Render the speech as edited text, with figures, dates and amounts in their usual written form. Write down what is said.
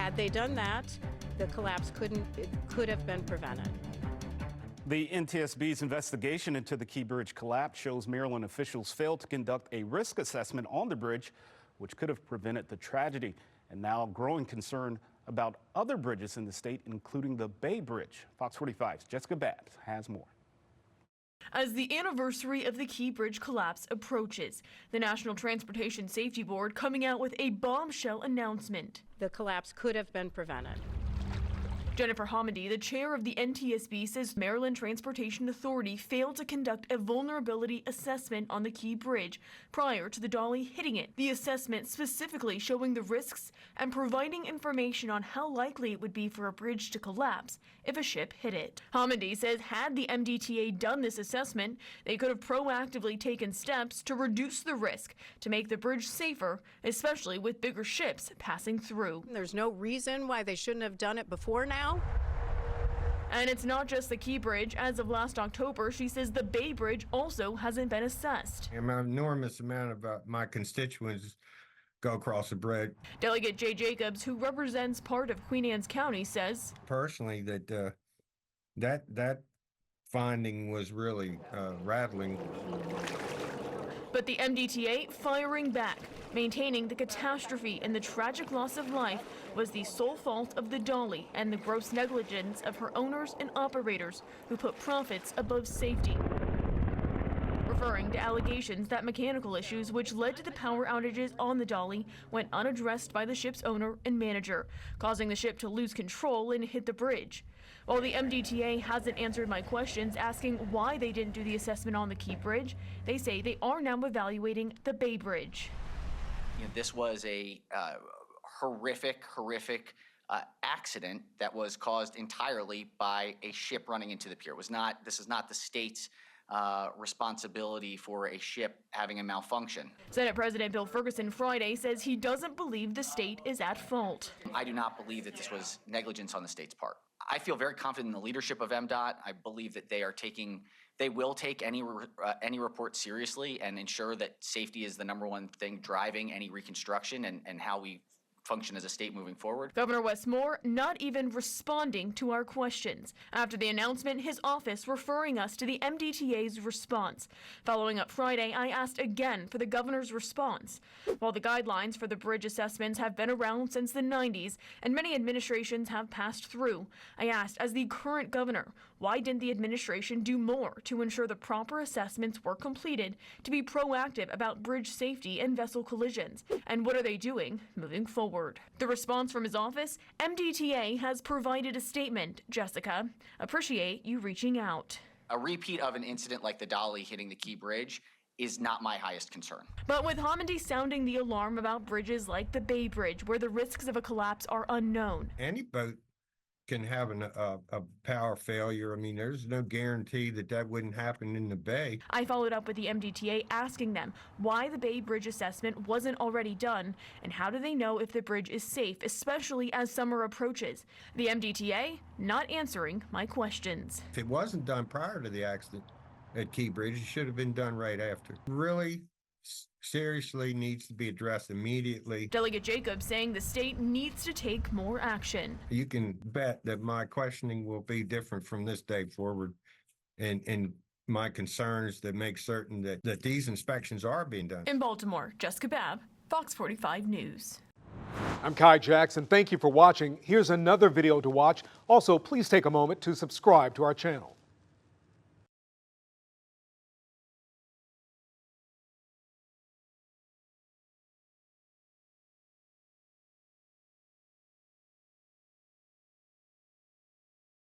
Had they done that, the collapse could have been prevented. The NTSB's investigation into the Key Bridge collapse shows Maryland officials failed to conduct a risk assessment on the bridge, which could have prevented the tragedy. And now growing concern about other bridges in the state, including the Bay Bridge. Fox 45's Jessica Babbs has more. As the anniversary of the Key Bridge collapse approaches, the National Transportation Safety Board coming out with a bombshell announcement. The collapse could have been prevented. Jennifer Hamady, the chair of the NTSB, says Maryland Transportation Authority failed to conduct a vulnerability assessment on the Key Bridge prior to the DALI hitting it. The assessment specifically showing the risks and providing information on how likely it would be for a bridge to collapse if a ship hit it. Hamady says had the MDTA done this assessment, they could have proactively taken steps to reduce the risk to make the bridge safer, especially with bigger ships passing through. There's no reason why they shouldn't have done it before now. And it's not just the Key Bridge. As of last October, she says the Bay Bridge also hasn't been assessed. An enormous amount of my constituents go across the bridge. Delegate Jay Jacobs, who represents part of Queen Anne's County, says personally that that finding was really rattling. But the MDTA firing back, maintaining the catastrophe and the tragic loss of life was the sole fault of the DALI and the gross negligence of her owners and operators who put profits above safety. Referring to allegations that mechanical issues which led to the power outages on the DALI went unaddressed by the ship's owner and manager, causing the ship to lose control and hit the bridge. While the MDTA hasn't answered my questions asking why they didn't do the assessment on the Key Bridge, they say they are now evaluating the Bay Bridge. This was a horrific accident that was caused entirely by a ship running into the pier. This is not the state's responsibility for a ship having a malfunction. Senate President Bill Ferguson Friday says he doesn't believe the state is at fault. I do not believe that this was negligence on the state's part. I feel very confident in the leadership of MDOT. I believe that they will take any report seriously and ensure that safety is the number one thing driving any reconstruction and how we function as a state moving forward. Governor Wes Moore not even responding to our questions. After the announcement, his office referring us to the MDTA's response. Following up Friday, I asked again for the governor's response. While the guidelines for the bridge assessments have been around since the 90s and many administrations have passed through, I asked, as the current governor, why didn't the administration do more to ensure the proper assessments were completed to be proactive about bridge safety and vessel collisions? And what are they doing moving forward? The response from his office, MDTA has provided a statement. Jessica, appreciate you reaching out. A repeat of an incident like the DALI hitting the Key Bridge is not my highest concern. But with Hamady sounding the alarm about bridges like the Bay Bridge, where the risks of a collapse are unknown. Any boat can have a power failure. I mean, there's no guarantee that wouldn't happen in the Bay. I followed up with the MDTA asking them why the Bay Bridge assessment wasn't already done and how do they know if the bridge is safe, especially as summer approaches. The MDTA not answering my questions. If it wasn't done prior to the accident at Key Bridge, it should have been done right after. Really seriously needs to be addressed immediately. Delegate Jacobs saying the state needs to take more action. You can bet that my questioning will be different from this day forward, and my concerns to make certain that these inspections are being done. In Baltimore, Jessica Babb, Fox 45 News. I'm Kai Jackson. Thank you for watching. Here's another video to watch. Also, please take a moment to subscribe to our channel.